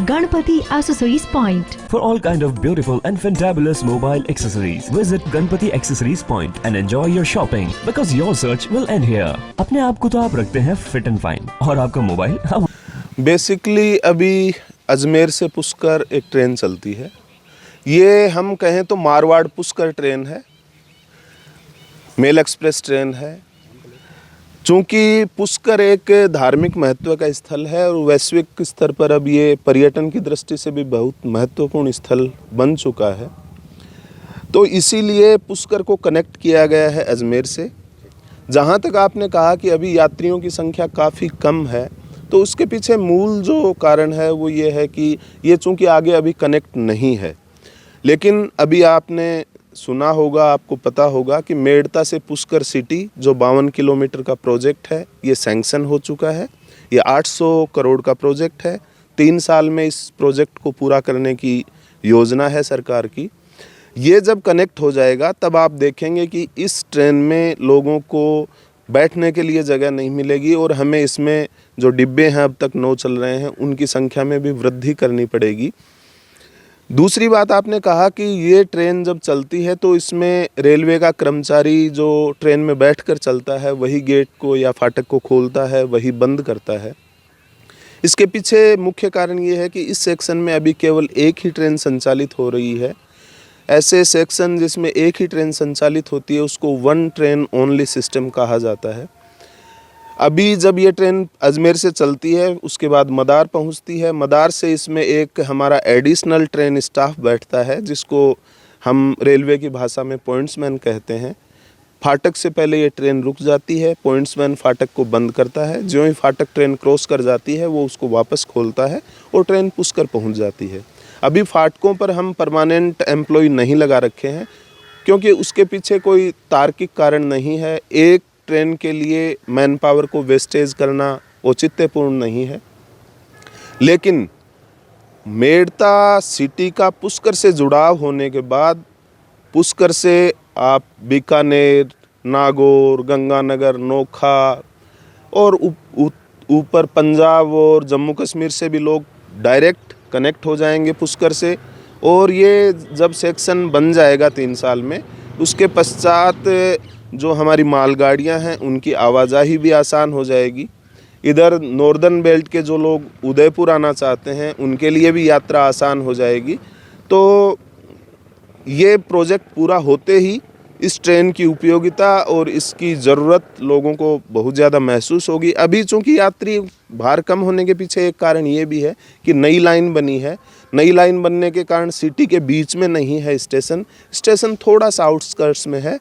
Ganpati Accessories Point. For all kind of beautiful and fantabulous mobile accessories, visit Ganpati Accessories Point and enjoy your shopping because your search will end here. अपने आप को तो आप रखते हैं fit and fine और आपका mobile basically अभी अजमेर से पुष्कर एक ट्रेन चलती है। ये हम कहें तो मारवाड़ पुष्कर ट्रेन है, मेल एक्सप्रेस ट्रेन है। चूँकि पुष्कर एक धार्मिक महत्व का स्थल है और वैश्विक स्तर पर अब ये पर्यटन की दृष्टि से भी बहुत महत्वपूर्ण स्थल बन चुका है, तो इसीलिए पुष्कर को कनेक्ट किया गया है अजमेर से। जहाँ तक आपने कहा कि अभी यात्रियों की संख्या काफ़ी कम है, तो उसके पीछे मूल जो कारण है वो ये है कि ये चूँकि आगे अभी कनेक्ट नहीं है। लेकिन अभी आपने सुना होगा, आपको पता होगा कि मेड़ता से पुष्कर सिटी जो 52 किलोमीटर का प्रोजेक्ट है, ये सैंक्शन हो चुका है। ये 800 करोड़ का प्रोजेक्ट है। 3 साल में इस प्रोजेक्ट को पूरा करने की योजना है सरकार की। ये जब कनेक्ट हो जाएगा तब आप देखेंगे कि इस ट्रेन में लोगों को बैठने के लिए जगह नहीं मिलेगी और हमें इसमें जो डिब्बे हैं अब तक 9 चल रहे हैं उनकी संख्या में भी वृद्धि करनी पड़ेगी। दूसरी बात आपने कहा कि ये ट्रेन जब चलती है तो इसमें रेलवे का कर्मचारी जो ट्रेन में बैठकर चलता है वही गेट को या फाटक को खोलता है, वही बंद करता है। इसके पीछे मुख्य कारण ये है कि इस सेक्शन में अभी केवल एक ही ट्रेन संचालित हो रही है। ऐसे सेक्शन जिसमें एक ही ट्रेन संचालित होती है उसको वन ट्रेन ओनली सिस्टम कहा जाता है। अभी जब ये ट्रेन अजमेर से चलती है उसके बाद मदार पहुंचती है। मदार से इसमें एक हमारा एडिशनल ट्रेन स्टाफ बैठता है जिसको हम रेलवे की भाषा में पॉइंट्समैन कहते हैं। फाटक से पहले ये ट्रेन रुक जाती है, पॉइंट्समैन फाटक को बंद करता है। जो ही फाटक ट्रेन क्रॉस कर जाती है वो उसको वापस खोलता है और ट्रेन पुष्कर पहुँच जाती है। अभी फाटकों पर हम परमानेंट एम्प्लॉय नहीं लगा रखे हैं क्योंकि उसके पीछे कोई तार्किक कारण नहीं है। एक ट्रेन के लिए मैन पावर को वेस्टेज करना औचित्यपूर्ण नहीं है। लेकिन मेड़ता सिटी का पुष्कर से जुड़ाव होने के बाद पुष्कर से आप बीकानेर, नागौर, गंगानगर, नोखा और ऊपर पंजाब और जम्मू कश्मीर से भी लोग डायरेक्ट कनेक्ट हो जाएंगे पुष्कर से। और ये जब सेक्शन बन जाएगा 3 साल में, उसके पश्चात जो हमारी मालगाड़ियां हैं उनकी आवाजाही भी आसान हो जाएगी। इधर नॉर्दर्न बेल्ट के जो लोग उदयपुर आना चाहते हैं उनके लिए भी यात्रा आसान हो जाएगी। तो ये प्रोजेक्ट पूरा होते ही इस ट्रेन की उपयोगिता और इसकी ज़रूरत लोगों को बहुत ज़्यादा महसूस होगी। अभी चूँकि यात्री भार कम होने के पीछे एक कारण ये भी है कि नई लाइन बनी है। नई लाइन बनने के कारण सिटी के बीच में नहीं है स्टेशन थोड़ा सा आउटस्कर्ट्स में है,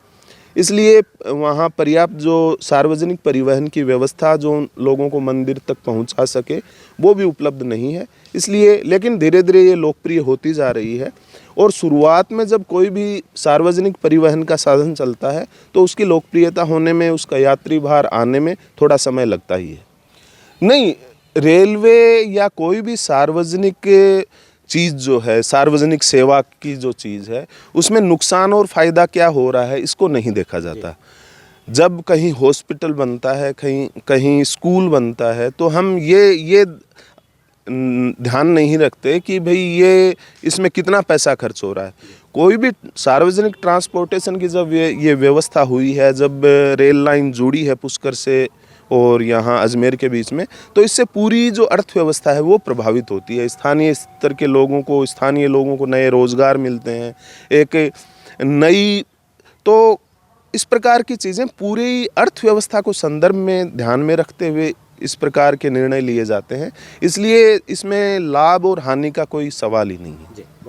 इसलिए वहाँ पर्याप्त जो सार्वजनिक परिवहन की व्यवस्था जो लोगों को मंदिर तक पहुँचा सके वो भी उपलब्ध नहीं है। इसलिए लेकिन धीरे धीरे ये लोकप्रिय होती जा रही है। और शुरुआत में जब कोई भी सार्वजनिक परिवहन का साधन चलता है तो उसकी लोकप्रियता होने में, उसका यात्री भार आने में थोड़ा समय लगता ही है। नहीं, रेलवे या कोई भी सार्वजनिक चीज़ जो है, सार्वजनिक सेवा की जो चीज़ है, उसमें नुकसान और फ़ायदा क्या हो रहा है इसको नहीं देखा जाता। जब कहीं हॉस्पिटल बनता है, कहीं स्कूल बनता है, तो हम ये ध्यान नहीं रखते कि भाई ये इसमें कितना पैसा खर्च हो रहा है। कोई भी सार्वजनिक ट्रांसपोर्टेशन की जब ये व्यवस्था हुई है, जब रेल लाइन जुड़ी है पुष्कर से और यहाँ अजमेर के बीच में, तो इससे पूरी जो अर्थव्यवस्था है वो प्रभावित होती है। स्थानीय स्तर के लोगों को नए रोज़गार मिलते हैं, एक नई, तो इस प्रकार की चीज़ें पूरी अर्थव्यवस्था को संदर्भ में ध्यान में रखते हुए इस प्रकार के निर्णय लिए जाते हैं। इसलिए इसमें लाभ और हानि का कोई सवाल ही नहीं है।